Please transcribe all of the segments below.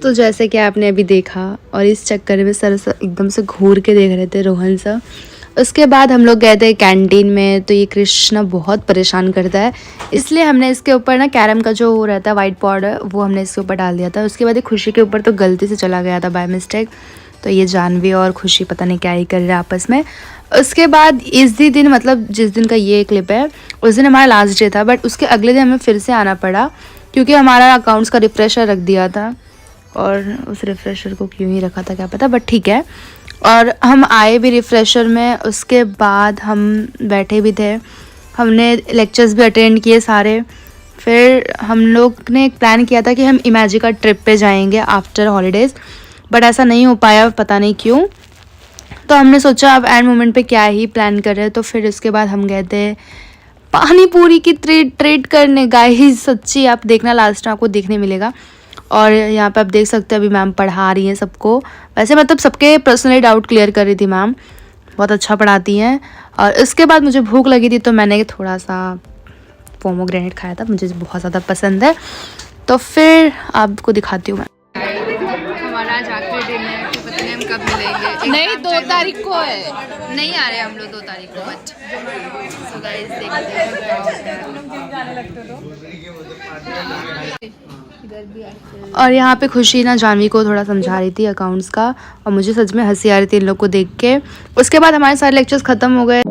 सो जैसे कि आपने अभी देखा और इस चक्कर में सर एकदम से घूर के देख रहे थे रोहन सर। उसके बाद हम लोग गए थे कैंटीन में, तो ये कृष्णा बहुत परेशान करता है, इसलिए हमने इसके ऊपर ना कैरम का जो रहता है वाइट पाउडर वो हमने इसके ऊपर डाल दिया था। उसके बाद ये खुशी के ऊपर तो गलती से चला गया था बाय मिस्टेक, तो ये जानवी और खुशी पता नहीं क्या ही कर रहे हैं आपस में। उसके बाद इस दिन मतलब जिस दिन का ये क्लिप है उस दिन हमारा लास्ट डे था, बट उसके अगले दिन हमें फिर से आना पड़ा क्योंकि हमारा अकाउंट्स का रिफ्रेशर रख दिया था, और उस रिफ्रेशर को क्यों ही रखा था क्या पता, बट ठीक है। और हम आए भी रिफ्रेशर में, उसके बाद हम बैठे भी थे, हमने लेक्चर्स भी अटेंड किए सारे। फिर हम लोग ने एक प्लान किया था कि हम इमेजिका ट्रिप पे जाएंगे आफ्टर हॉलीडेज़, बट ऐसा नहीं हो पाया, पता नहीं क्यों। तो हमने सोचा अब एंड मोमेंट पे क्या ही प्लान कर रहे हैं, तो फिर उसके बाद हम गए थे पानी पूरी की ट्रेड करने। गाइस सच्ची आप देखना, लास्ट में आपको देखने मिलेगा। और यहाँ पे आप देख सकते हैं अभी मैम पढ़ा रही हैं सबको, वैसे मतलब सबके पर्सनली डाउट क्लियर कर रही थी मैम, बहुत अच्छा पढ़ाती हैं। और उसके बाद मुझे भूख लगी थी तो मैंने थोड़ा सा पोमोग्रेनेट खाया था, मुझे बहुत ज़्यादा पसंद है। तो फिर आपको दिखाती हूँ मैं। हमारा आज आखिरी दिन है, पता नहीं हम कब मिलेंगे। नहीं 2 तारीख को है, नहीं आ रहे हम लोग 2 तारीख को, बट सो गाइस देखते हैं क्या होता है। और यहाँ पे खुशी ना जानवी को थोड़ा समझा रही थी अकाउंट्स का, और मुझे सच में हंसी आ रही थी इन लोग को देख के। उसके बाद हमारे सारे लेक्चर्स ख़त्म हो गए।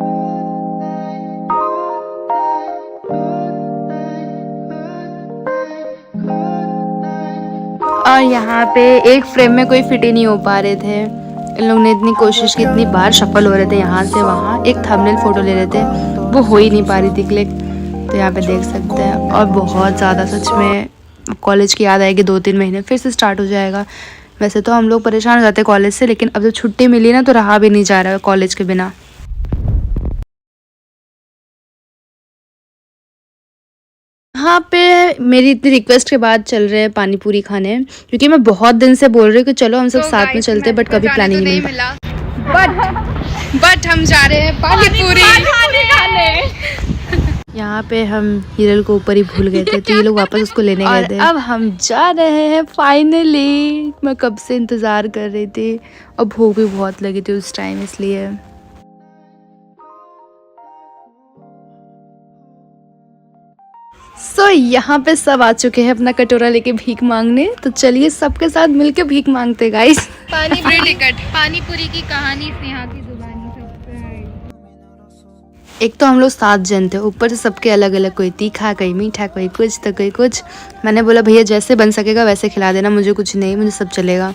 और यहाँ पे एक फ्रेम में कोई फिट ही नहीं हो पा रहे थे, इन लोग ने इतनी कोशिश की, इतनी बार शफल हो रहे थे यहाँ से वहाँ, एक थंबनेल फ़ोटो ले रहे थे, वो हो ही नहीं पा रही थी क्लिक। तो यहाँ पे देख सकते हैं, और बहुत ज़्यादा सच में कॉलेज की याद आएगी, 2-3 महीने फिर से स्टार्ट हो जाएगा। वैसे तो हम लोग परेशान हो जाते हैं कॉलेज से, लेकिन अब जब छुट्टी मिली ना तो रहा भी नहीं जा रहा है कॉलेज के बिना। यहाँ पे मेरी इतनी रिक्वेस्ट के बाद चल रहे हैं पानी पूरी खाने, क्योंकि मैं बहुत दिन से बोल रही हूँ कि चलो हम सब साथ में चलते, बट कभी प्लानिंग नहीं मिला। बट हम जा रहे हैं पानी पूरी खाने। यहाँ पे हम हिरल को ऊपर ही भूल गए थे, तो ये लोग वापस उसको लेने गए थे। अब हम जा रहे हैं फाइनली, मैं कब से इंतज़ार कर रही थी, और भूख भी बहुत लगी थी उस टाइम, इसलिए। सो यहाँ पे सब आ चुके हैं अपना कटोरा लेके भीख मांगने, तो चलिए सबके साथ मिलके भीख मांगते गाइस। पानी पूरी की कहानी स्नेहा की जुबानी। एक तो हम लोग 7 जन थे, ऊपर से सबके अलग अलग, कोई तीखा, कोई मीठा, कोई कुछ तो कोई कुछ। मैंने बोला भैया जैसे बन सकेगा वैसे खिला देना, मुझे कुछ नहीं, मुझे सब चलेगा।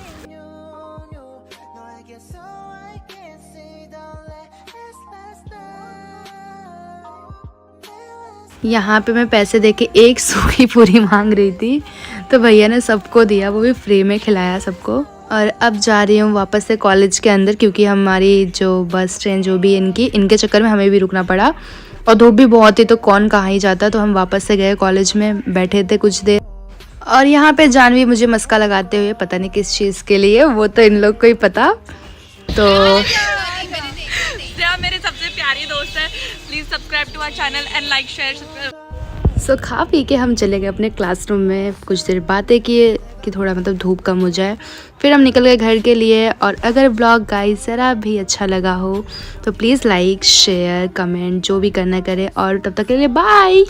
यहाँ पे मैं पैसे देके एक सूखी पूरी मांग रही थी, तो भैया ने सबको दिया, वो भी फ्री में खिलाया सबको। और अब जा रही हूँ वापस से कॉलेज के अंदर, क्योंकि हमारी जो बस ट्रेन जो भी इनके चक्कर में हमें भी रुकना पड़ा, और धूप भी बहुत थी तो कौन कहाँ ही जाता, तो हम वापस से गए कॉलेज में, बैठे थे कुछ देर। और यहाँ पे जानवी मुझे मस्का लगाते हुए, पता नहीं किस चीज़ के लिए, वो तो इन लोग को ही पता। तो मेरे सबसे प्यारी दोस्त है, please subscribe to our channel and like share. सो खा पी के हम चले गए अपने क्लासरूम में, कुछ देर बातें किए कि थोड़ा मतलब धूप कम हो जाए, फिर हम निकल गए घर के लिए। और अगर ब्लॉग गाइस ज़रा भी अच्छा लगा हो तो प्लीज़ लाइक शेयर कमेंट जो भी करना करे, और तब तक के लिए बाय।